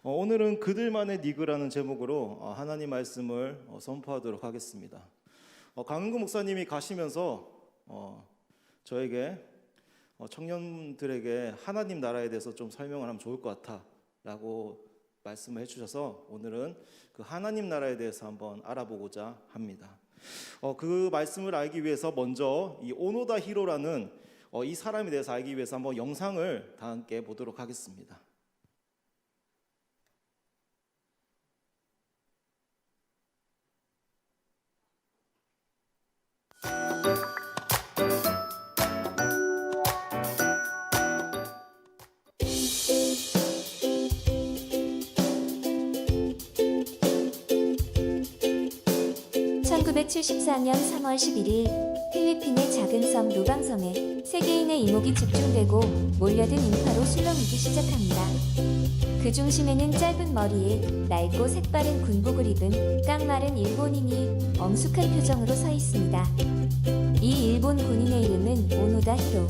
오늘은 그들만의 리그라는 제목으로 하나님 말씀을 선포하도록 하겠습니다. 강은구 목사님이 가시면서 저에게 청년들에게 하나님 나라에 대해서 좀 설명을 하면 좋을 것 같아 라고 말씀을 해주셔서 오늘은 그 하나님 나라에 대해서 한번 알아보고자 합니다. 그 말씀을 알기 위해서 먼저 이 오노다 히로라는 이 사람에 대해서 알기 위해서 한번 영상을 다 함께 보도록 하겠습니다. 1974년 3월 11일 필리핀의 작은 섬 루방섬에 세계인의 이목이 집중되고 몰려든 인파로 술렁이기 시작합니다. 그 중심에는 짧은 머리에 낡고 색바른 군복을 입은 깡마른 일본인이 엄숙한 표정으로 서 있습니다. 이 일본 군인의 이름은 오노다 히로.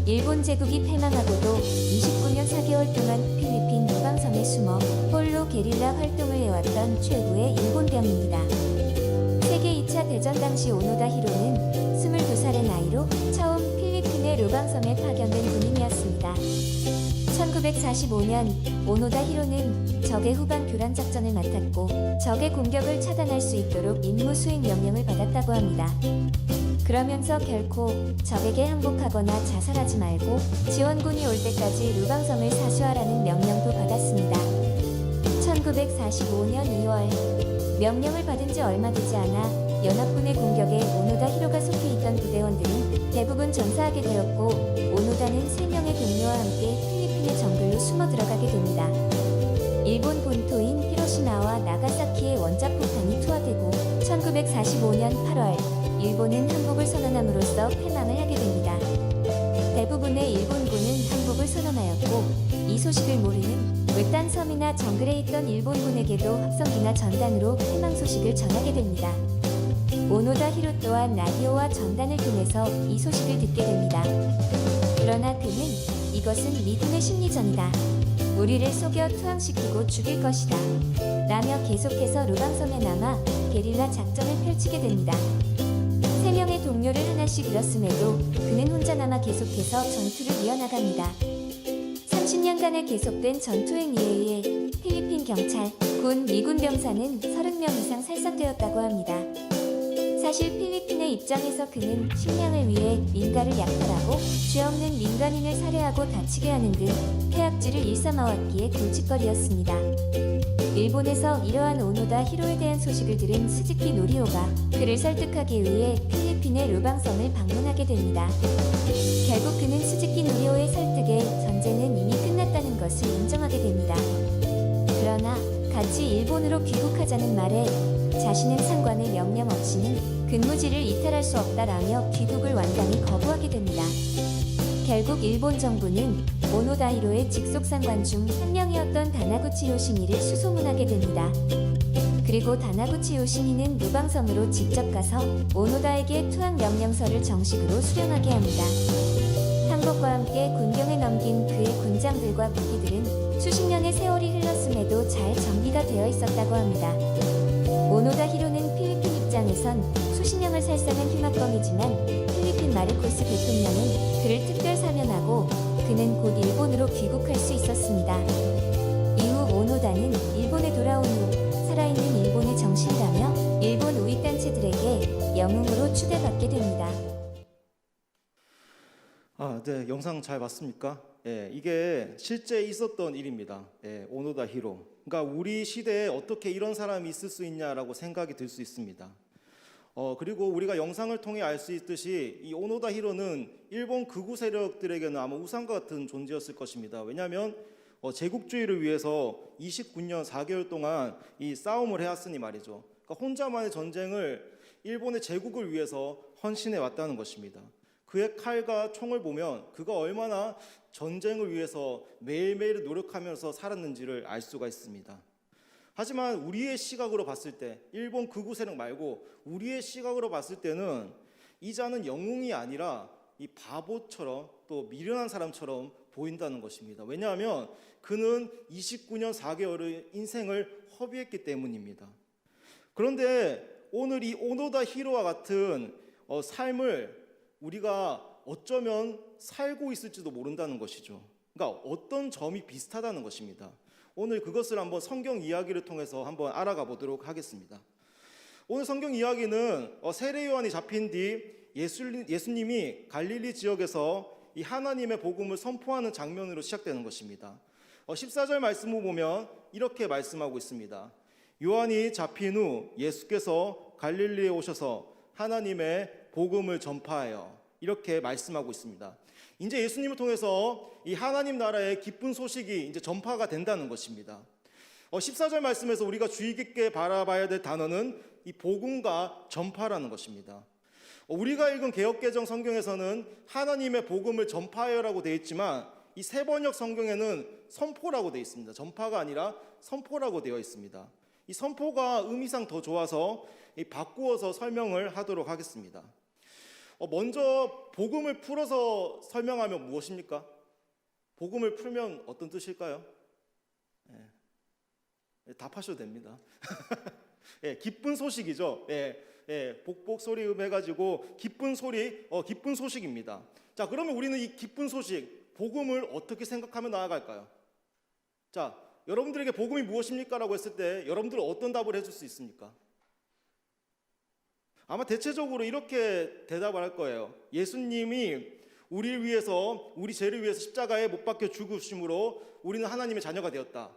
일본 제국이 패망하고도 29년 4개월 동안 필리핀 루방섬에 숨어 홀로 게릴라 활동을 해왔던 최고의 일본병입니다. 세계 2차 대전 당시 오노다 히로는 22살의 나이로 처음 필리핀의 루방섬에 파견된 군인이었습니다. 1945년 오노다 히로는 적의 후방 교란 작전을 맡았고 적의 공격을 차단할 수 있도록 임무 수행 명령을 받았다고 합니다. 그러면서 결코 적에게 항복하거나 자살하지 말고 지원군이 올 때까지 루방섬을 사수하라는 명령도 받았습니다. 1945년 2월 명령을 받은 지 얼마 되지 않아 연합군의 공격에 오노다 히로가 속해 있던 부대원들은 대부분 전사하게 되었고 오노다는 3명의 동료와 함께 필리핀의 정글로 숨어 들어가게 됩니다. 일본 본토인 히로시마와 나가사키의 원자폭탄이 투하되고 1945년 8월 일본은 항복을 선언함으로써 패망을 하게 됩니다. 대부분의 일본군은 항복을 선언하였고 이 소식을 모르는 외딴 섬이나 정글에 있던 일본군에게도 확성기나 전단으로 패망 소식을 전하게 됩니다. 오노다 히로 또한 라디오와 전단을 통해서 이 소식을 듣게 됩니다. 그러나 그는 이것은 믿음의 심리전이다. 우리를 속여 투항시키고 죽일 것이다. 라며 계속해서 루방섬에 남아 게릴라 작전을 펼치게 됩니다. 3명의 동료를 하나씩 잃었음에도 그는 혼자 남아 계속해서 전투를 이어나갑니다. 30년간의 계속된 전투 행위에 의해 필리핀 경찰, 군, 미군 병사는 30명 이상 살상되었다고 합니다. 사실 필리핀의 입장에서 그는 식량을 위해 민가를 약탈하고 죄 없는 민간인을 살해하고 다치게 하는 등 폐악질을 일삼아왔기에 골칫거리였습니다. 일본에서 이러한 오노다 히로에 대한 소식을 들은 스즈키 노리오가 그를 설득하기 위해 필리핀의 루방섬을 방문하게 됩니다. 결국 그는 스즈키 노리오의 설득에 전쟁은 이미 끝났다는 것을 인정하게 됩니다. 그러나 같이 일본으로 귀국하자는 말에 자신은 상관의 명령 없이는 근무지를 이탈할 수 없다라며 귀국을 완강히 거부하게 됩니다. 결국 일본 정부는 오노다 히로의 직속 상관 중 한 명이었던 다나구치 요시니를 수소문하게 됩니다. 그리고 다나구치 요시니는 루방섬으로 직접 가서 오노다에게 투항 명령서를 정식으로 수령하게 합니다. 항복과 함께 군경에 넘긴 그의 군장들과 무기들은 수십 년의 세월이 흘렀음에도 잘 정비가 되어 있었다고 합니다. 오노다 히로는 필리핀 입장에선 수십 명을 살상한 휘막검이지만 필리핀 마르코스 대통령은 그를 특별 사면하고 그는 곧 일본으로 귀국할 수 있었습니다. 이후 오노다는 일본에 돌아온 후 살아있는 일본의 정신가며 일본 우익단체들에게 영웅으로 추대받게 됩니다. 네, 영상 잘 봤습니까? 이게 실제 있었던 일입니다. 오노다 히로. 그러니까 우리 시대에 어떻게 이런 사람이 있을 수 있냐라고 생각이 들 수 있습니다. 그리고 우리가 영상을 통해 알 수 있듯이 이 오노다 히로는 일본 극우 세력들에게는 아마 우상과 같은 존재였을 것입니다. 왜냐하면 제국주의를 위해서 29년 4개월 동안 이 싸움을 해왔으니 말이죠. 그러니까 혼자만의 전쟁을 일본의 제국을 위해서 헌신해 왔다는 것입니다. 그의 칼과 총을 보면 그가 얼마나 전쟁을 위해서 매일매일 노력하면서 살았는지를 알 수가 있습니다. 하지만 우리의 시각으로 봤을 때, 일본 극우 세력 말고 우리의 시각으로 봤을 때는 이 자는 영웅이 아니라 이 바보처럼 또 미련한 사람처럼 보인다는 것입니다. 왜냐하면 그는 29년 4개월의 인생을 허비했기 때문입니다. 그런데 오늘 이 오노다 히로와 같은 삶을 우리가 어쩌면 살고 있을지도 모른다는 것이죠. 그러니까 어떤 점이 비슷하다는 것입니다. 오늘 그것을 한번 성경 이야기를 통해서 한번 알아가 보도록 하겠습니다. 오늘 성경 이야기는 세례 요한이 잡힌 뒤 예수님이 갈릴리 지역에서 이 하나님의 복음을 선포하는 장면으로 시작되는 것입니다. 14절 말씀을 보면 이렇게 말씀하고 있습니다. 요한이 잡힌 후 예수께서 갈릴리에 오셔서 하나님의 복음을 전파하여, 이렇게 말씀하고 있습니다. 이제 예수님을 통해서 이 하나님 나라의 기쁜 소식이 이제 전파가 된다는 것입니다. 14절 말씀에서 우리가 주의 깊게 바라봐야 될 단어는 이 복음과 전파라는 것입니다. 우리가 읽은 개역개정 성경에서는 하나님의 복음을 전파하여라고 되어 있지만 이 세번역 성경에는 선포라고 되어 있습니다. 전파가 아니라 선포라고 되어 있습니다. 이 선포가 의미상 더 좋아서 바꾸어서 설명을 하도록 하겠습니다. 먼저 복음을 풀어서 설명하면 무엇입니까? 복음을 풀면 어떤 뜻일까요? 답하셔도 됩니다. 기쁜 소식이죠. 복복 소리 해가지고 기쁜 소리, 기쁜 소식입니다. 자, 그러면 우리는 이 기쁜 소식, 복음을 어떻게 생각하며 나아갈까요? 자, 여러분들에게 복음이 무엇입니까? 라고 했을 때 여러분들은 어떤 답을 해줄 수 있습니까? 아마 대체적으로 이렇게 대답을 할 거예요. 예수님이 우리를 위해서, 우리 죄를 위해서 십자가에 못 박혀 죽으심으로 우리는 하나님의 자녀가 되었다.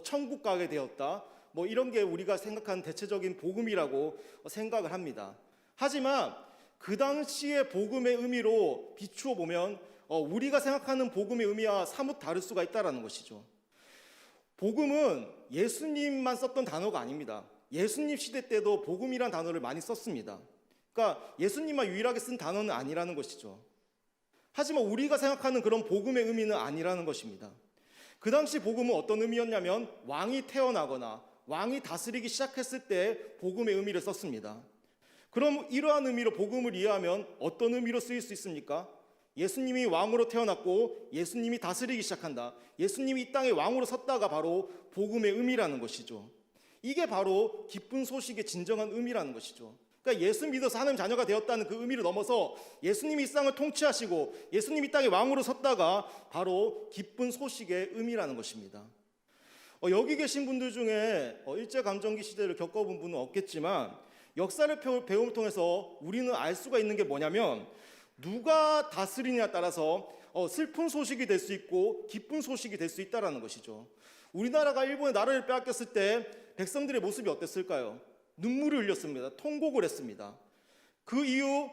천국 가게 되었다. 이런 게 우리가 생각하는 대체적인 복음이라고 생각을 합니다. 하지만 그 당시의 복음의 의미로 비추어 보면 우리가 생각하는 복음의 의미와 사뭇 다를 수가 있다는 것이죠. 복음은 예수님만 썼던 단어가 아닙니다. 예수님 시대 때도 복음이란 단어를 많이 썼습니다. 그러니까 예수님만 유일하게 쓴 단어는 아니라는 것이죠. 하지만 우리가 생각하는 그런 복음의 의미는 아니라는 것입니다. 그 당시 복음은 어떤 의미였냐면 왕이 태어나거나 왕이 다스리기 시작했을 때 복음의 의미를 썼습니다. 그럼 이러한 의미로 복음을 이해하면 어떤 의미로 쓰일 수 있습니까? 예수님이 왕으로 태어났고 예수님이 다스리기 시작한다. 예수님이 이 땅에 왕으로 섰다가 바로 복음의 의미라는 것이죠. 이게 바로 기쁜 소식의 진정한 의미라는 것이죠. 그러니까 예수 믿어서 하나님 자녀가 되었다는 그 의미를 넘어서 예수님이 이 땅을 통치하시고 예수님이 이 땅에 왕으로 섰다가 바로 기쁜 소식의 의미라는 것입니다. 여기 계신 분들 중에 일제감정기 시대를 겪어본 분은 없겠지만 역사를 배움을 통해서 우리는 알 수가 있는 게 뭐냐면 누가 다스리냐에 따라서 슬픈 소식이 될 수 있고 기쁜 소식이 될 수 있다는 것이죠. 우리나라가 일본의 나라를 빼앗겼을 때 백성들의 모습이 어땠을까요? 눈물을 흘렸습니다. 통곡을 했습니다. 그 이후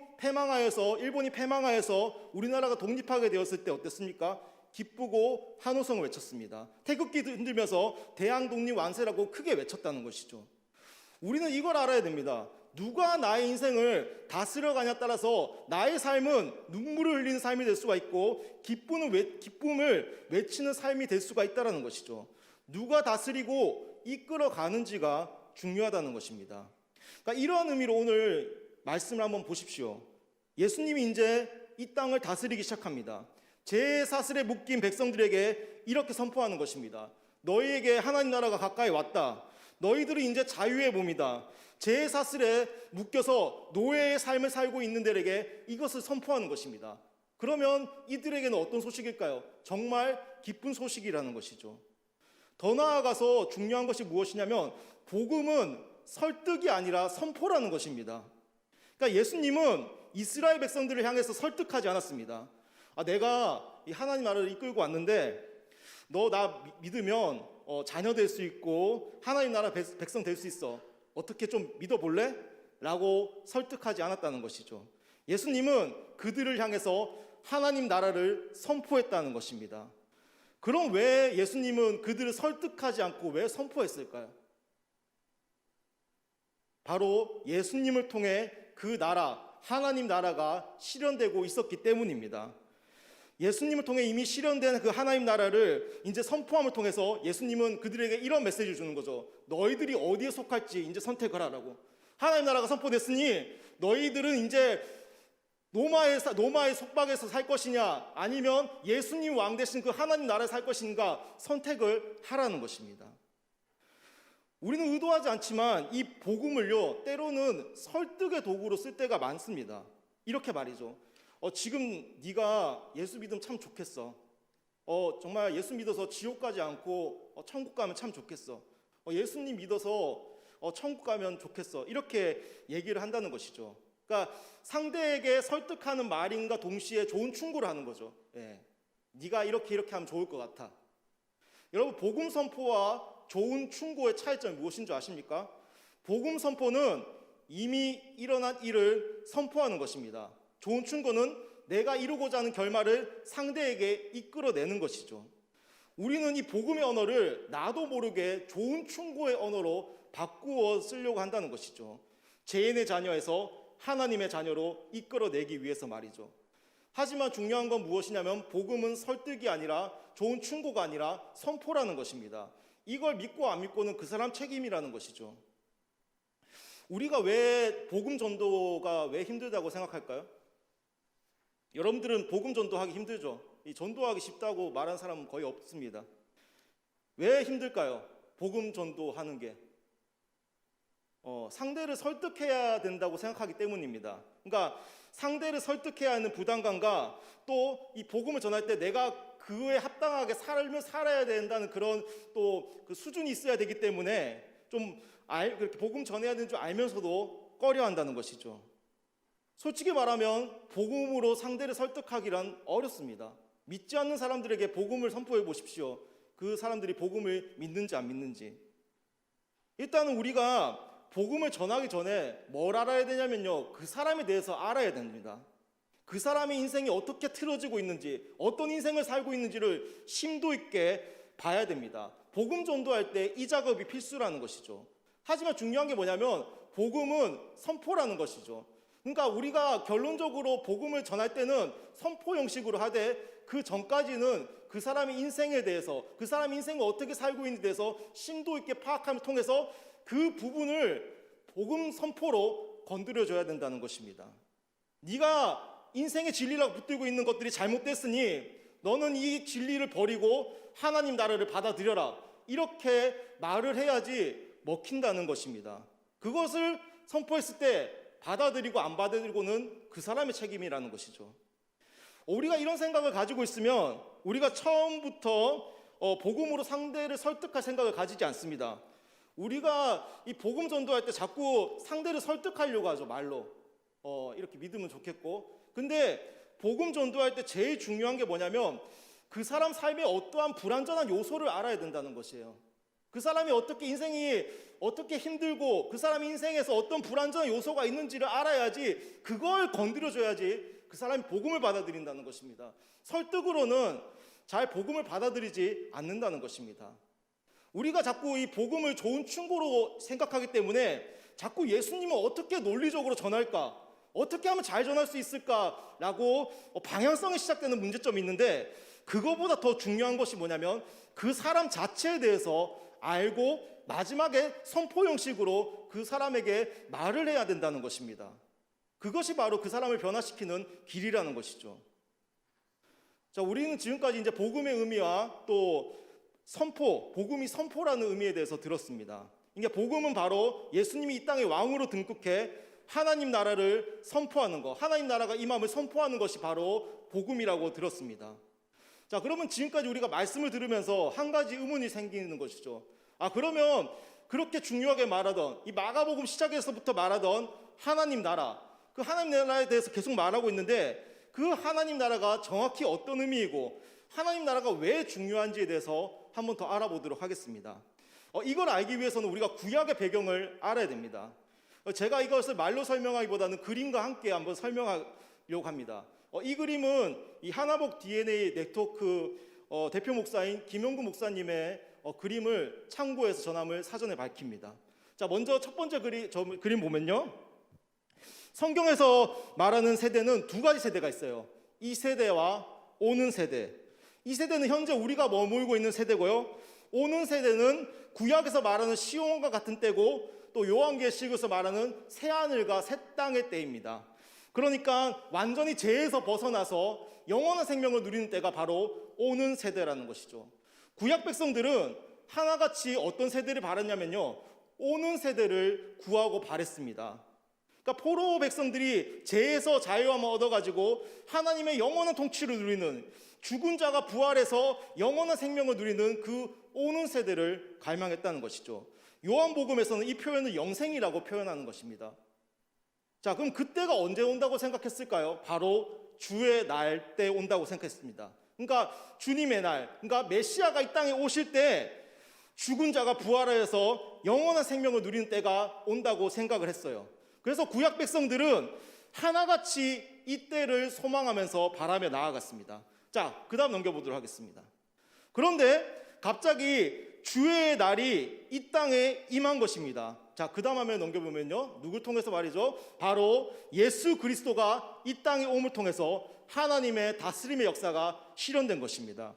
일본이 패망하여서 우리나라가 독립하게 되었을 때 어땠습니까? 기쁘고 한호성을 외쳤습니다. 태극기 흔들면서 대항 독립 완세라고 크게 외쳤다는 것이죠. 우리는 이걸 알아야 됩니다. 누가 나의 인생을 다스려가냐에 따라서 나의 삶은 눈물을 흘리는 삶이 될 수가 있고 기쁨을 외치는 삶이 될 수가 있다는 것이죠. 누가 다스리고 이끌어가는지가 중요하다는 것입니다. 그러니까 이러한 의미로 오늘 말씀을 한번 보십시오. 예수님이 이제 이 땅을 다스리기 시작합니다. 제사슬에 묶인 백성들에게 이렇게 선포하는 것입니다. 너희에게 하나님 나라가 가까이 왔다. 너희들이 이제 자유의 몸이다. 제사슬에 묶여서 노예의 삶을 살고 있는 데에게 이것을 선포하는 것입니다. 그러면 이들에게는 어떤 소식일까요? 정말 기쁜 소식이라는 것이죠. 더 나아가서 중요한 것이 무엇이냐면 복음은 설득이 아니라 선포라는 것입니다. 그러니까 예수님은 이스라엘 백성들을 향해서 설득하지 않았습니다. 내가 이 하나님 나라를 이끌고 왔는데 너 나 믿으면 자녀 될 수 있고 하나님 나라 백성 될 수 있어. 어떻게 좀 믿어볼래? 라고 설득하지 않았다는 것이죠. 예수님은 그들을 향해서 하나님 나라를 선포했다는 것입니다. 그럼 왜 예수님은 그들을 설득하지 않고 왜 선포했을까요? 바로 예수님을 통해 그 나라, 하나님 나라가 실현되고 있었기 때문입니다. 예수님을 통해 이미 실현된 그 하나님 나라를 이제 선포함을 통해서 예수님은 그들에게 이런 메시지를 주는 거죠. 너희들이 어디에 속할지 이제 선택을 하라고. 하나님 나라가 선포됐으니 너희들은 이제 노마의 속박에서 살 것이냐, 아니면 예수님 왕 되신 그 하나님 나라에 살 것인가 선택을 하라는 것입니다. 우리는 의도하지 않지만 이 복음을요, 때로는 설득의 도구로 쓸 때가 많습니다. 이렇게 말이죠. 지금 네가 예수 믿으면 참 좋겠어. 정말 예수 믿어서 지옥 가지 않고 천국 가면 참 좋겠어. 예수님 믿어서 천국 가면 좋겠어. 이렇게 얘기를 한다는 것이죠. 그러니까 상대에게 설득하는 말인가 동시에 좋은 충고를 하는 거죠. 예. 네가 이렇게 하면 좋을 것 같아. 여러분, 복음 선포와 좋은 충고의 차이점이 무엇인 줄 아십니까? 복음 선포는 이미 일어난 일을 선포하는 것입니다. 좋은 충고는 내가 이루고자 하는 결말을 상대에게 이끌어내는 것이죠. 우리는 이 복음의 언어를 나도 모르게 좋은 충고의 언어로 바꾸어 쓰려고 한다는 것이죠. 죄인의 자녀에서 하나님의 자녀로 이끌어내기 위해서 말이죠. 하지만 중요한 건 무엇이냐면 복음은 설득이 아니라 좋은 충고가 아니라 선포라는 것입니다. 이걸 믿고 안 믿고는 그 사람 책임이라는 것이죠. 우리가 왜 복음 전도가 왜 힘들다고 생각할까요? 여러분들은 복음 전도하기 힘들죠? 이 전도하기 쉽다고 말하는 사람은 거의 없습니다. 왜 힘들까요? 복음 전도하는 게 상대를 설득해야 된다고 생각하기 때문입니다. 그러니까 상대를 설득해야 하는 부담감과 또 이 복음을 전할 때 내가 그에 합당하게 삶을 살아야 된다는 그런 또 그 수준이 있어야 되기 때문에 좀 그렇게 복음 전해야 되는 줄 알면서도 꺼려한다는 것이죠. 솔직히 말하면 복음으로 상대를 설득하기란 어렵습니다. 믿지 않는 사람들에게 복음을 선포해 보십시오. 그 사람들이 복음을 믿는지 안 믿는지. 일단은 우리가 복음을 전하기 전에 뭘 알아야 되냐면요, 그 사람에 대해서 알아야 됩니다. 그 사람의 인생이 어떻게 틀어지고 있는지, 어떤 인생을 살고 있는지를 심도 있게 봐야 됩니다. 복음 전도할 때 이 작업이 필수라는 것이죠. 하지만 중요한 게 뭐냐면 복음은 선포라는 것이죠. 그러니까 우리가 결론적으로 복음을 전할 때는 선포 형식으로 하되 그 전까지는 그 사람의 인생에 대해서, 그 사람의 인생을 어떻게 살고 있는지에 대해서 심도 있게 파악함을 통해서 그 부분을 복음 선포로 건드려줘야 된다는 것입니다. 네가 인생의 진리라고 붙들고 있는 것들이 잘못됐으니 너는 이 진리를 버리고 하나님 나라를 받아들여라. 이렇게 말을 해야지 먹힌다는 것입니다. 그것을 선포했을 때 받아들이고 안 받아들이고는 그 사람의 책임이라는 것이죠. 우리가 이런 생각을 가지고 있으면 우리가 처음부터 복음으로 상대를 설득할 생각을 가지지 않습니다. 우리가 이 복음 전도할 때 자꾸 상대를 설득하려고 하죠. 말로 이렇게 믿으면 좋겠고. 근데 복음 전도할 때 제일 중요한 게 뭐냐면 그 사람 삶에 어떠한 불완전한 요소를 알아야 된다는 것이에요. 그 사람이 어떻게 인생이 어떻게 힘들고 그 사람의 인생에서 어떤 불완전한 요소가 있는지를 알아야지 그걸 건드려줘야지 그 사람이 복음을 받아들인다는 것입니다. 설득으로는 잘 복음을 받아들이지 않는다는 것입니다. 우리가 자꾸 이 복음을 좋은 충고로 생각하기 때문에 자꾸 예수님은 어떻게 논리적으로 전할까? 어떻게 하면 잘 전할 수 있을까라고 방향성에 시작되는 문제점이 있는데 그거보다 더 중요한 것이 뭐냐면 그 사람 자체에 대해서 알고 마지막에 선포 형식으로 그 사람에게 말을 해야 된다는 것입니다. 그것이 바로 그 사람을 변화시키는 길이라는 것이죠. 자, 우리는 지금까지 이제 복음의 의미와 또 선포, 복음이 선포라는 의미에 대해서 들었습니다. 이게 복음은 바로 예수님이 이 땅에 왕으로 등극해 하나님 나라를 선포하는 것, 하나님 나라가 임함을 선포하는 것이 바로 복음이라고 들었습니다. 자, 그러면 지금까지 우리가 말씀을 들으면서 한 가지 의문이 생기는 것이죠. 그러면 그렇게 중요하게 말하던 이 마가복음 시작에서부터 말하던 하나님 나라, 그 하나님 나라에 대해서 계속 말하고 있는데 그 하나님 나라가 정확히 어떤 의미이고 하나님 나라가 왜 중요한지에 대해서 한번 더 알아보도록 하겠습니다. 이걸 알기 위해서는 우리가 구약의 배경을 알아야 됩니다. 제가 이것을 말로 설명하기보다는 그림과 함께 한번 설명하려고 합니다. 이 그림은 이 하나복 DNA 네트워크 대표 목사인 김용구 목사님의 그림을 참고해서 전함을 사전에 밝힙니다. 자, 먼저 첫 번째 그림 보면요, 성경에서 말하는 세대는 두 가지 세대가 있어요. 이 세대와 오는 세대. 이 세대는 현재 우리가 머물고 있는 세대고요, 오는 세대는 구약에서 말하는 시온과 같은 때고 또 요한계시록에서 말하는 새하늘과 새 땅의 때입니다. 그러니까 완전히 죄에서 벗어나서 영원한 생명을 누리는 때가 바로 오는 세대라는 것이죠. 구약 백성들은 하나같이 어떤 세대를 바랐냐면요, 오는 세대를 구하고 바랬습니다. 그러니까 포로 백성들이 죄에서 자유함을 얻어가지고 하나님의 영원한 통치를 누리는, 죽은 자가 부활해서 영원한 생명을 누리는 그 오는 세대를 갈망했다는 것이죠. 요한복음에서는 이 표현을 영생이라고 표현하는 것입니다. 자, 그럼 그때가 언제 온다고 생각했을까요? 바로 주의 날 때 온다고 생각했습니다. 그러니까 주님의 날, 그러니까 메시아가 이 땅에 오실 때 죽은 자가 부활하여서 영원한 생명을 누리는 때가 온다고 생각을 했어요. 그래서 구약 백성들은 하나같이 이 때를 소망하면서 바라며 나아갔습니다. 자, 그 다음 넘겨보도록 하겠습니다. 그런데 갑자기 주의 날이 이 땅에 임한 것입니다. 자, 그 다음 화면 넘겨보면요, 누굴 통해서 말이죠? 바로 예수 그리스도가 이 땅에 옴을 통해서 하나님의 다스림의 역사가 실현된 것입니다.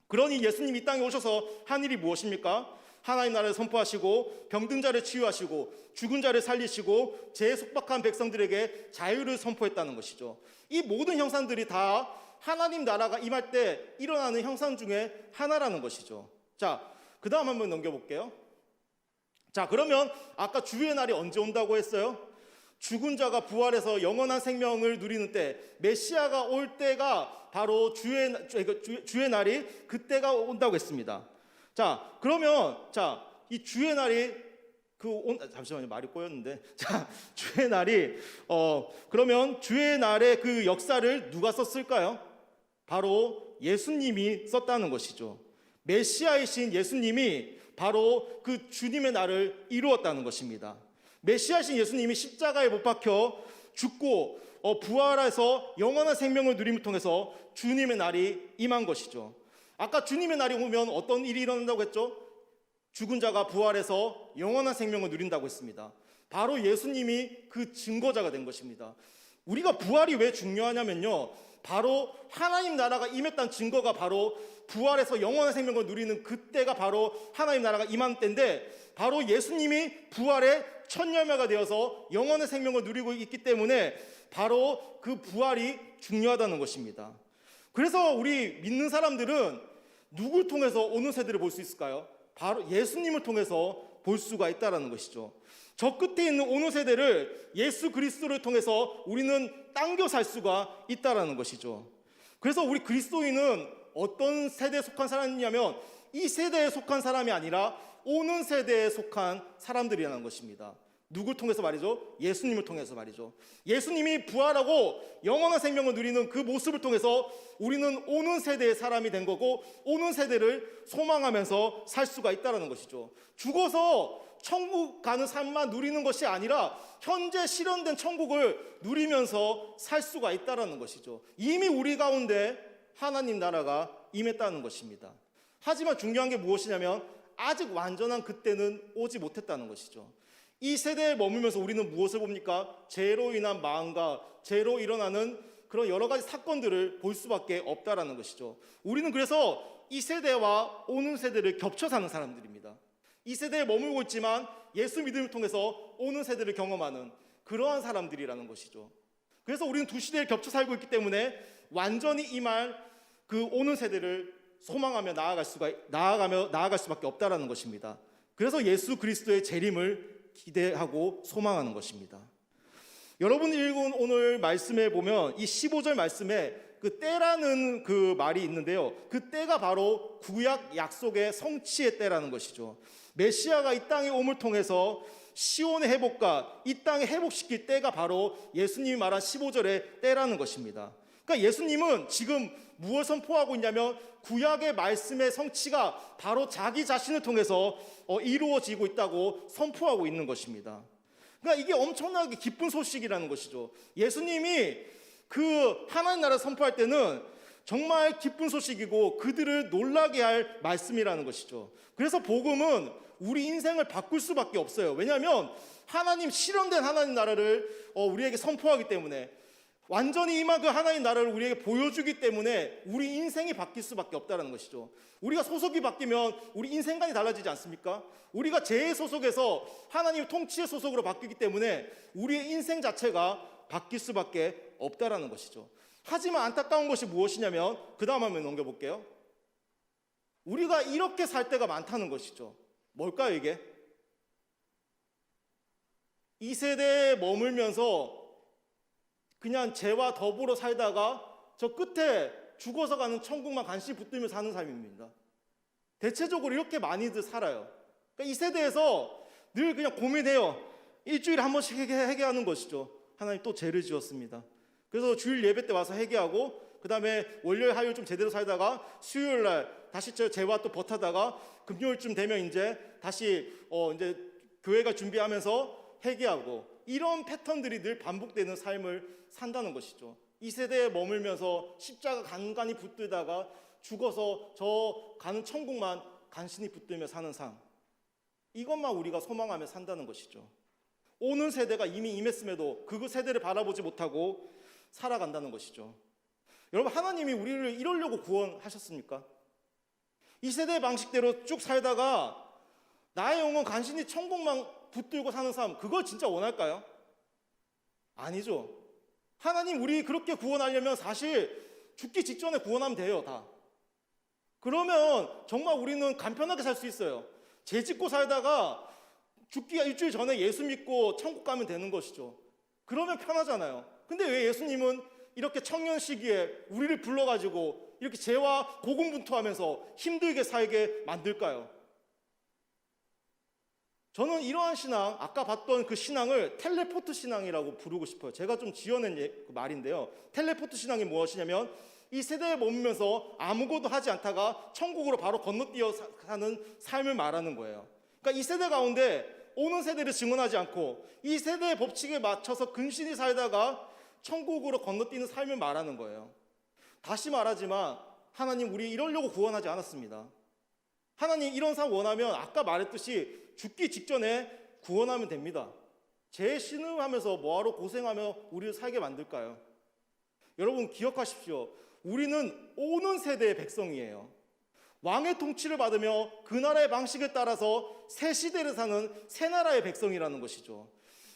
그러니 예수님이 이 땅에 오셔서 한 일이 무엇입니까? 하나님 나라를 선포하시고 병든 자를 치유하시고 죽은 자를 살리시고 죄에 속박한 백성들에게 자유를 선포했다는 것이죠. 이 모든 형상들이 다 하나님 나라가 임할 때 일어나는 형상 중에 하나라는 것이죠. 자, 그 다음 한번 넘겨볼게요. 자, 그러면 아까 주의 날이 언제 온다고 했어요? 죽은 자가 부활해서 영원한 생명을 누리는 때, 메시아가 올 때가 바로 주의 날이 그때가 온다고 했습니다. 자, 그러면 이 주의 날이 잠시만요, 말이 꼬였는데. 자, 주의 날이 그러면 주의 날의 그 역사를 누가 썼을까요? 바로 예수님이 썼다는 것이죠. 메시아이신 예수님이 바로 그 주님의 날을 이루었다는 것입니다. 메시아이신 예수님이 십자가에 못 박혀 죽고 부활해서 영원한 생명을 누림을 통해서 주님의 날이 임한 것이죠. 아까 주님의 날이 오면 어떤 일이 일어난다고 했죠? 죽은 자가 부활해서 영원한 생명을 누린다고 했습니다. 바로 예수님이 그 증거자가 된 것입니다. 우리가 부활이 왜 중요하냐면요, 바로 하나님 나라가 임했다는 증거가 바로 부활해서 영원한 생명을 누리는 그때가 바로 하나님 나라가 임한 때인데, 바로 예수님이 부활의 첫 열매가 되어서 영원한 생명을 누리고 있기 때문에 바로 그 부활이 중요하다는 것입니다. 그래서 우리 믿는 사람들은 누굴 통해서 오는 세대를 볼 수 있을까요? 바로 예수님을 통해서 볼 수가 있다는 것이죠. 저 끝에 있는 오는 세대를 예수 그리스도를 통해서 우리는 당겨 살 수가 있다는 것이죠. 그래서 우리 그리스도인은 어떤 세대에 속한 사람이냐면 이 세대에 속한 사람이 아니라 오는 세대에 속한 사람들이라는 것입니다. 누굴 통해서 말이죠? 예수님을 통해서 말이죠. 예수님이 부활하고 영원한 생명을 누리는 그 모습을 통해서 우리는 오는 세대의 사람이 된 거고, 오는 세대를 소망하면서 살 수가 있다는 것이죠. 죽어서 천국 가는 삶만 누리는 것이 아니라 현재 실현된 천국을 누리면서 살 수가 있다는 것이죠. 이미 우리 가운데 하나님 나라가 임했다는 것입니다. 하지만 중요한 게 무엇이냐면 아직 완전한 그때는 오지 못했다는 것이죠. 이 세대에 머물면서 우리는 무엇을 봅니까? 죄로 인한 마음과 죄로 일어나는 그런 여러 가지 사건들을 볼 수밖에 없다라는 것이죠. 우리는 그래서 이 세대와 오는 세대를 겹쳐 사는 사람들입니다. 이 세대에 머물고 있지만 예수 믿음을 통해서 오는 세대를 경험하는 그러한 사람들이라는 것이죠. 그래서 우리는 두 시대를 겹쳐 살고 있기 때문에 완전히 임할 그 오는 세대를 소망하며 나아갈 수밖에 없다라는 것입니다. 그래서 예수 그리스도의 재림을 기대하고 소망하는 것입니다. 여러분이 읽은 오늘 말씀에 보면 이 15절 말씀에 그 때라는 그 말이 있는데요, 그 때가 바로 구약 약속의 성취의 때라는 것이죠. 메시아가 이 땅에 옴을 통해서 시온의 회복과 이 땅에 회복시킬 때가 바로 예수님이 말한 15절의 때라는 것입니다. 그러니까 예수님은 지금 무엇을 선포하고 있냐면 구약의 말씀의 성취가 바로 자기 자신을 통해서 이루어지고 있다고 선포하고 있는 것입니다. 그러니까 이게 엄청나게 기쁜 소식이라는 것이죠. 예수님이 그 하나님 나라를 선포할 때는 정말 기쁜 소식이고 그들을 놀라게 할 말씀이라는 것이죠. 그래서 복음은 우리 인생을 바꿀 수밖에 없어요. 왜냐하면 실현된 하나님 나라를 우리에게 선포하기 때문에, 완전히 임한 그 하나님 나라를 우리에게 보여주기 때문에 우리 인생이 바뀔 수밖에 없다는 것이죠. 우리가 소속이 바뀌면 우리 인생관이 달라지지 않습니까? 우리가 죄의 소속에서 하나님의 통치의 소속으로 바뀌기 때문에 우리의 인생 자체가 바뀔 수밖에 없다라는 것이죠. 하지만 안타까운 것이 무엇이냐면 그 다음 화면 넘겨볼게요. 우리가 이렇게 살 때가 많다는 것이죠. 뭘까요 이게? 이 세대에 머물면서 그냥 죄와 더불어 살다가 저 끝에 죽어서 가는 천국만 간신히 붙들며 사는 삶입니다. 대체적으로 이렇게 많이들 살아요. 그러니까 이 세대에서 늘 그냥 고민해요. 일주일에 한 번씩 회개하는 것이죠. 하나님 또 죄를 지었습니다. 그래서 주일 예배 때 와서 회개하고 그 다음에 월요일 화요일 좀 제대로 살다가 수요일 날 다시 저 죄와 또 버타다가 금요일쯤 되면 이제 다시 이제 교회가 준비하면서 회개하고 이런 패턴들이 늘 반복되는 삶을 산다는 것이죠. 이 세대에 머물면서 십자가 간간히 붙들다가 죽어서 저 가는 천국만 간신히 붙들며 사는 삶, 이것만 우리가 소망하며 산다는 것이죠. 오는 세대가 이미 임했음에도 그 세대를 바라보지 못하고 살아간다는 것이죠. 여러분, 하나님이 우리를 이러려고 구원하셨습니까? 이 세대의 방식대로 쭉 살다가 나의 영혼 간신히 천국만 붙들고 사는 삶, 그걸 진짜 원할까요? 아니죠. 하나님 우리 그렇게 구원하려면 사실 죽기 직전에 구원하면 돼요, 다. 그러면 정말 우리는 간편하게 살 수 있어요. 죄 짓고 살다가 죽기가 일주일 전에 예수 믿고 천국 가면 되는 것이죠. 그러면 편하잖아요. 근데 왜 예수님은 이렇게 청년 시기에 우리를 불러가지고 이렇게 죄와 고군분투하면서 힘들게 살게 만들까요? 저는 이러한 신앙, 아까 봤던 그 신앙을 텔레포트 신앙이라고 부르고 싶어요. 제가 좀 지어낸 말인데요. 텔레포트 신앙이 무엇이냐면 이 세대에 머물면서 아무것도 하지 않다가 천국으로 바로 건너뛰어 사는 삶을 말하는 거예요. 그러니까 이 세대 가운데 오는 세대를 증언하지 않고 이 세대의 법칙에 맞춰서 근신히 살다가 천국으로 건너뛰는 삶을 말하는 거예요. 다시 말하지만 하나님 우리 이러려고 구원하지 않았습니다. 하나님 이런 삶 원하면 아까 말했듯이 죽기 직전에 구원하면 됩니다. 죄 신음하면서 뭐하러 고생하며 우리를 살게 만들까요? 여러분 기억하십시오. 우리는 오는 세대의 백성이에요. 왕의 통치를 받으며 그 나라의 방식을 따라서 새 시대를 사는 새 나라의 백성이라는 것이죠.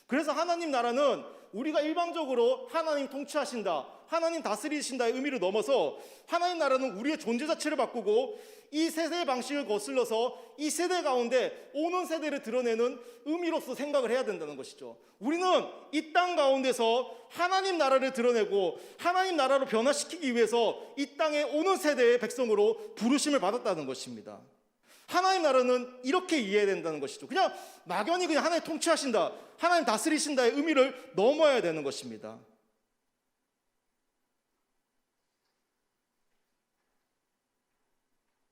그래서 하나님 나라는 우리가 일방적으로 하나님 통치하신다, 하나님 다스리신다의 의미를 넘어서 하나님 나라는 우리의 존재 자체를 바꾸고 이 세대의 방식을 거슬러서 이 세대 가운데 오는 세대를 드러내는 의미로서 생각을 해야 된다는 것이죠. 우리는 이 땅 가운데서 하나님 나라를 드러내고 하나님 나라로 변화시키기 위해서 이 땅에 오는 세대의 백성으로 부르심을 받았다는 것입니다. 하나님 나라는 이렇게 이해해야 된다는 것이죠. 그냥 막연히 그냥 하나님 통치하신다, 하나님 다스리신다의 의미를 넘어야 되는 것입니다.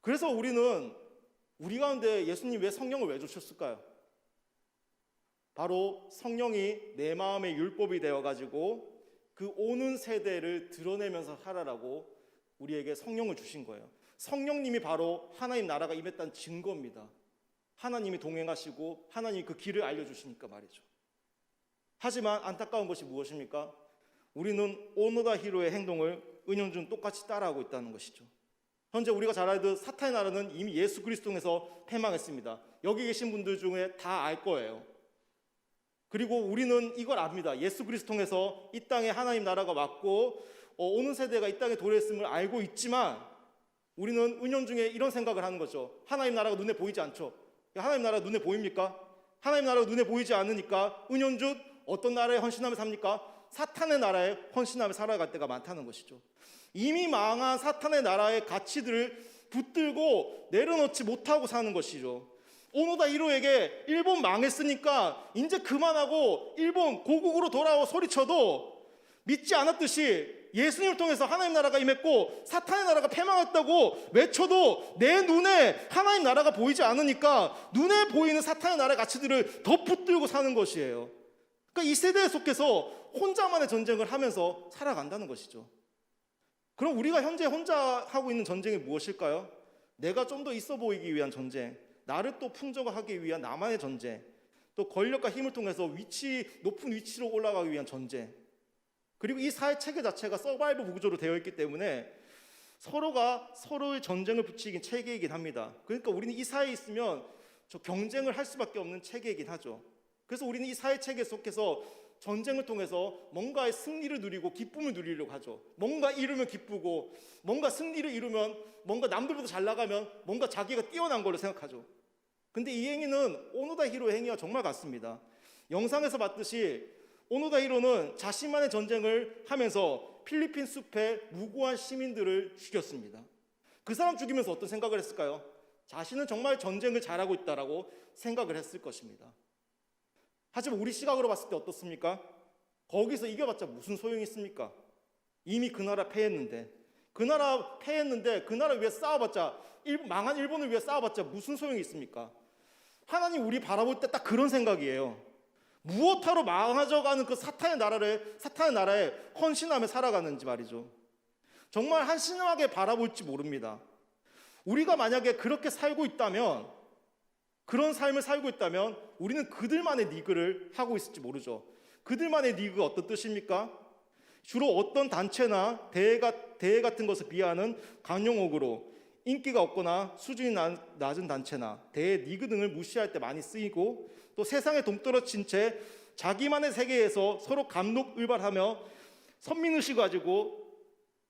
그래서 우리는 우리 가운데 예수님 왜 성령을 왜 주셨을까요? 바로 성령이 내 마음의 율법이 되어가지고 그 오는 세대를 드러내면서 살아라고 우리에게 성령을 주신 거예요. 성령님이 바로 하나님 나라가 임했다는 증거입니다. 하나님이 동행하시고 하나님이 그 길을 알려주시니까 말이죠. 하지만 안타까운 것이 무엇입니까? 우리는 오노다 히로의 행동을 은연중 똑같이 따라하고 있다는 것이죠. 현재 우리가 잘 알듯 사탄의 나라는 이미 예수 그리스도 통해서 패망했습니다. 여기 계신 분들 중에 다 알 거예요. 그리고 우리는 이걸 압니다. 예수 그리스도 통해서 이 땅에 하나님 나라가 왔고 오는 세대가 이 땅에 도래했음을 알고 있지만 우리는 은연중에 이런 생각을 하는 거죠. 하나님 나라가 눈에 보이지 않죠. 하나님 나라가 눈에 보입니까? 하나님 나라가 눈에 보이지 않으니까 은연중 어떤 나라에 헌신하며 삽니까? 사탄의 나라에 헌신하며 살아갈 때가 많다는 것이죠. 이미 망한 사탄의 나라의 가치들을 붙들고 내려놓지 못하고 사는 것이죠. 오노다 히로에게 일본 망했으니까 이제 그만하고 일본 고국으로 돌아오 소리쳐도 믿지 않았듯이 예수님을 통해서 하나님 나라가 임했고 사탄의 나라가 패망했다고 외쳐도 내 눈에 하나님 나라가 보이지 않으니까 눈에 보이는 사탄의 나라의 가치들을 더 붙들고 사는 것이에요. 그러니까 이 세대에 속해서 혼자만의 전쟁을 하면서 살아간다는 것이죠. 그럼 우리가 현재 혼자 하고 있는 전쟁이 무엇일까요? 내가 좀 더 있어 보이기 위한 전쟁, 나를 또 풍족하기 위한 나만의 전쟁, 또 권력과 힘을 통해서 높은 위치로 올라가기 위한 전쟁. 그리고 이 사회 체계 자체가 서바이벌 구조로 되어 있기 때문에 서로가 서로의 전쟁을 붙이긴 체계이긴 합니다. 그러니까 우리는 이 사회에 있으면 저 경쟁을 할 수밖에 없는 체계이긴 하죠. 그래서 우리는 이 사회 체계 속에서 전쟁을 통해서 뭔가의 승리를 누리고 기쁨을 누리려고 하죠. 뭔가 이루면 기쁘고, 뭔가 승리를 이루면, 뭔가 남들보다 잘 나가면 뭔가 자기가 뛰어난 걸로 생각하죠. 근데 이 행위는 오노다 히로의 행위와 정말 같습니다. 영상에서 봤듯이 오노다 히로는 자신만의 전쟁을 하면서 필리핀 숲의 무고한 시민들을 죽였습니다. 그 사람 죽이면서 어떤 생각을 했을까요? 자신은 정말 전쟁을 잘하고 있다라고 생각을 했을 것입니다. 하지만 우리 시각으로 봤을 때 어떻습니까? 거기서 이겨봤자 무슨 소용이 있습니까? 이미 그 나라 패했는데, 그 나라 위해 싸워봤자, 망한 일본을 위해 싸워봤자 무슨 소용이 있습니까? 하나님 우리 바라볼 때 딱 그런 생각이에요. 무엇하러 망가져가는 그 사탄의 나라에 헌신하며 살아가는지 말이죠. 정말 한심하게 바라볼지 모릅니다. 우리가 만약에 그렇게 살고 있다면, 그런 삶을 살고 있다면 우리는 그들만의 리그를 하고 있을지 모르죠. 그들만의 리그가 어떤 뜻입니까? 주로 어떤 단체나 대회 같은 것을 비하하는 강용어구로 인기가 없거나 수준이 낮은 단체나 대회 리그 등을 무시할 때 많이 쓰이고, 또 세상에 동떨어진 채 자기만의 세계에서 서로 감독을발하며 선민의식을 가지고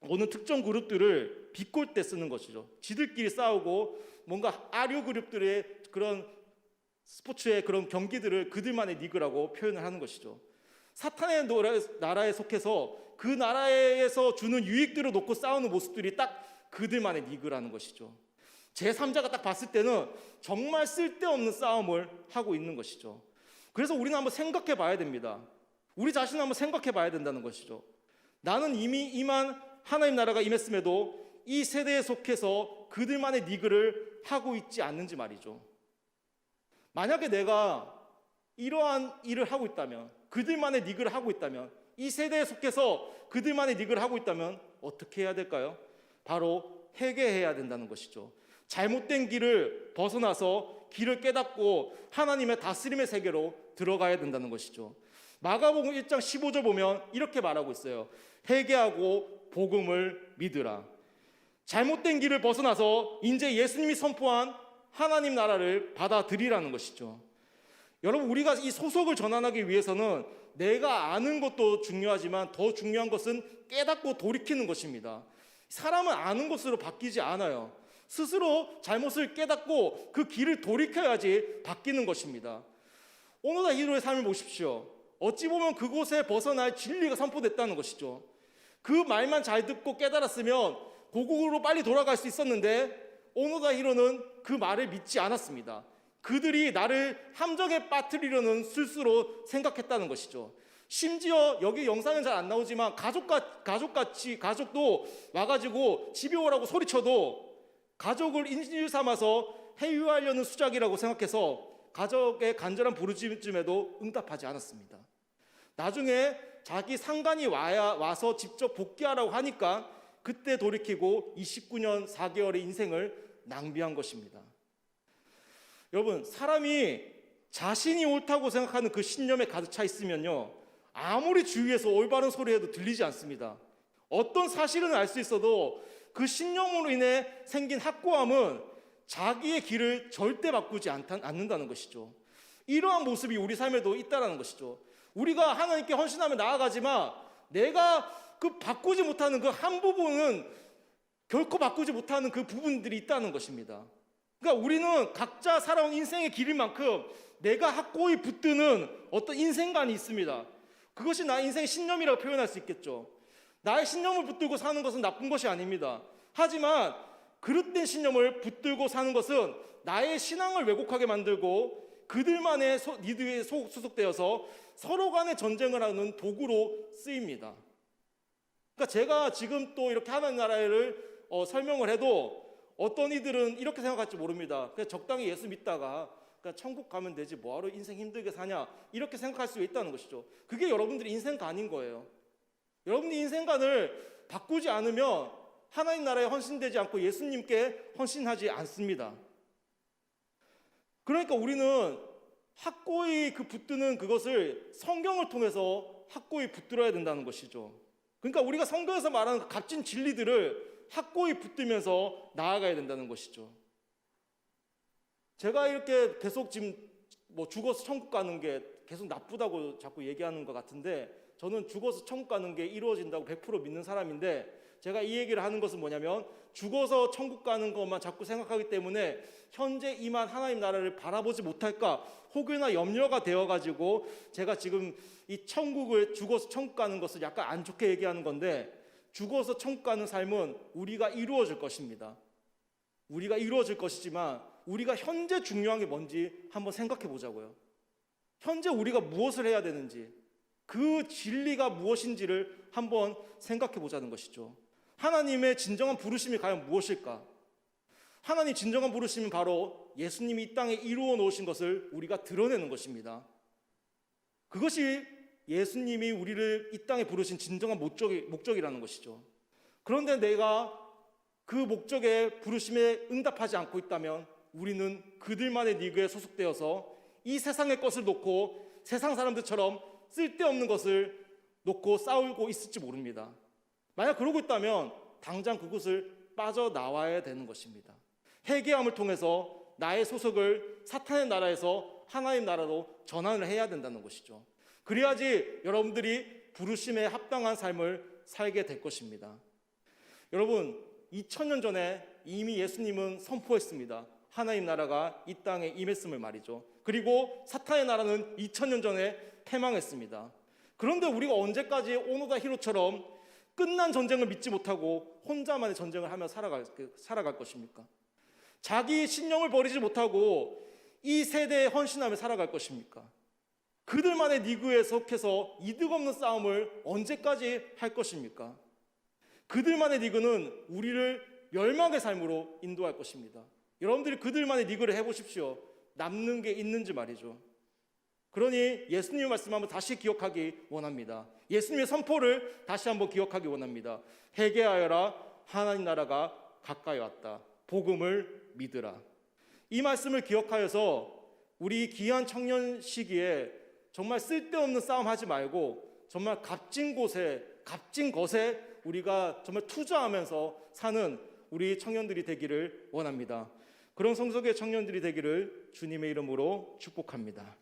어느 특정 그룹들을 비꼴 때 쓰는 것이죠. 지들끼리 싸우고 뭔가 아류 그룹들의 그런 스포츠의 그런 경기들을 그들만의 리그라고 표현을 하는 것이죠. 사탄의 나라에 속해서 그 나라에서 주는 유익들을 놓고 싸우는 모습들이 딱 그들만의 리그라는 것이죠. 제3자가 딱 봤을 때는 정말 쓸데없는 싸움을 하고 있는 것이죠. 그래서 우리는 한번 생각해 봐야 됩니다. 우리 자신을 한번 생각해 봐야 된다는 것이죠. 나는 이미 이만 하나님 나라가 임했음에도 이 세대에 속해서 그들만의 리그를 하고 있지 않는지 말이죠. 만약에 내가 이러한 일을 하고 있다면, 그들만의 리그를 하고 있다면, 이 세대에 속해서 그들만의 리그를 하고 있다면 어떻게 해야 될까요? 바로 회개해야 된다는 것이죠. 잘못된 길을 벗어나서 길을 깨닫고 하나님의 다스림의 세계로 들어가야 된다는 것이죠. 마가복음 1장 15절 보면 이렇게 말하고 있어요. 회개하고 복음을 믿으라. 잘못된 길을 벗어나서 이제 예수님이 선포한 하나님 나라를 받아들이라는 것이죠. 여러분, 우리가 이 소속을 전환하기 위해서는 내가 아는 것도 중요하지만 더 중요한 것은 깨닫고 돌이키는 것입니다. 사람은 아는 것으로 바뀌지 않아요. 스스로 잘못을 깨닫고 그 길을 돌이켜야지 바뀌는 것입니다. 오노다 히로의 삶을 보십시오. 어찌 보면 그곳에 벗어날 진리가 선포됐다는 것이죠. 그 말만 잘 듣고 깨달았으면 고국으로 빨리 돌아갈 수 있었는데 오노다 히로는 그 말을 믿지 않았습니다. 그들이 나를 함정에 빠뜨리려는 술수로 생각했다는 것이죠. 심지어 여기 영상은 잘 안 나오지만 가족도 와가지고 집에 오라고 소리쳐도 가족을 인질 삼아서 해유하려는 수작이라고 생각해서 가족의 간절한 부르짖음에도 응답하지 않았습니다. 나중에 자기 상관이 와서 직접 복귀하라고 하니까 그때 돌이키고 29년 4개월의 인생을 낭비한 것입니다. 여러분, 사람이 자신이 옳다고 생각하는 그 신념에 가득 차 있으면요, 아무리 주위에서 올바른 소리 해도 들리지 않습니다. 어떤 사실은 알 수 있어도 그 신념으로 인해 생긴 확고함은 자기의 길을 절대 바꾸지 않는다는 것이죠. 이러한 모습이 우리 삶에도 있다는 것이죠. 우리가 하나님께 헌신하며 나아가지만 내가 그 바꾸지 못하는 그 한 부분은 결코 바꾸지 못하는 그 부분들이 있다는 것입니다. 그러니까 우리는 각자 살아온 인생의 길인 만큼 내가 확고히 붙드는 어떤 인생관이 있습니다. 그것이 나의 인생의 신념이라고 표현할 수 있겠죠. 나의 신념을 붙들고 사는 것은 나쁜 것이 아닙니다. 하지만 그릇된 신념을 붙들고 사는 것은 나의 신앙을 왜곡하게 만들고 그들만의 리드에 소속되어서 서로 간의 전쟁을 하는 도구로 쓰입니다. 그러니까 제가 지금 또 이렇게 하나님 나라를 설명을 해도 어떤 이들은 이렇게 생각할지 모릅니다. 그냥 적당히 예수 믿다가 그냥 천국 가면 되지 뭐하러 인생 힘들게 사냐, 이렇게 생각할 수 있다는 것이죠. 그게 여러분들의 인생관인 거예요. 여러분이 인생관을 바꾸지 않으면 하나님 나라에 헌신되지 않고 예수님께 헌신하지 않습니다. 그러니까 우리는 확고히 그 붙드는 그것을 성경을 통해서 확고히 붙들어야 된다는 것이죠. 그러니까 우리가 성경에서 말하는 그 값진 진리들을 확고히 붙들면서 나아가야 된다는 것이죠. 제가 이렇게 계속 지금 죽어서 천국 가는 게 계속 나쁘다고 자꾸 얘기하는 것 같은데, 저는 죽어서 천국 가는 게 이루어진다고 100% 믿는 사람인데, 제가 이 얘기를 하는 것은 뭐냐면, 죽어서 천국 가는 것만 자꾸 생각하기 때문에 현재 임한 하나님 나라를 바라보지 못할까 혹여나 염려가 되어가지고 제가 지금 이 천국을, 죽어서 천국 가는 것을 약간 안 좋게 얘기하는 건데, 죽어서 천국 가는 삶은 우리가 이루어질 것입니다. 우리가 이루어질 것이지만 우리가 현재 중요한 게 뭔지 한번 생각해 보자고요. 현재 우리가 무엇을 해야 되는지, 그 진리가 무엇인지를 한번 생각해 보자는 것이죠. 하나님의 진정한 부르심이 과연 무엇일까? 하나님 진정한 부르심은 바로 예수님이 이 땅에 이루어 놓으신 것을 우리가 드러내는 것입니다. 그것이 예수님이 우리를 이 땅에 부르신 진정한 목적이라는 것이죠. 그런데 내가 그 목적의 부르심에 응답하지 않고 있다면 우리는 그들만의 리그에 소속되어서 이 세상의 것을 놓고 세상 사람들처럼 쓸데없는 것을 놓고 싸우고 있을지 모릅니다. 만약 그러고 있다면 당장 그곳을 빠져나와야 되는 것입니다. 회개함을 통해서 나의 소속을 사탄의 나라에서 하나님 나라로 전환을 해야 된다는 것이죠. 그래야지 여러분들이 부르심에 합당한 삶을 살게 될 것입니다. 여러분, 2000년 전에 이미 예수님은 선포했습니다. 하나님 나라가 이 땅에 임했음을 말이죠. 그리고 사탄의 나라는 2000년 전에 패망했습니다. 그런데 우리가 언제까지 오노다 히로처럼 끝난 전쟁을 믿지 못하고 혼자만의 전쟁을 하며 살아갈 것입니까? 자기 신념을 버리지 못하고 이 세대에 헌신하며 살아갈 것입니까? 그들만의 리그에 속해서 이득 없는 싸움을 언제까지 할 것입니까? 그들만의 리그는 우리를 멸망의 삶으로 인도할 것입니다. 여러분들이 그들만의 리그를 해보십시오. 남는 게 있는지 말이죠. 그러니 예수님의 말씀 한번 다시 기억하기 원합니다. 예수님의 선포를 다시 한번 기억하기 원합니다. 회개하여라, 하나님 나라가 가까이 왔다. 복음을 믿으라. 이 말씀을 기억하여서 우리 귀한 청년 시기에 정말 쓸데없는 싸움 하지 말고 정말 값진 곳에, 값진 것에 우리가 정말 투자하면서 사는 우리 청년들이 되기를 원합니다. 그런 성석의 청년들이 되기를 주님의 이름으로 축복합니다.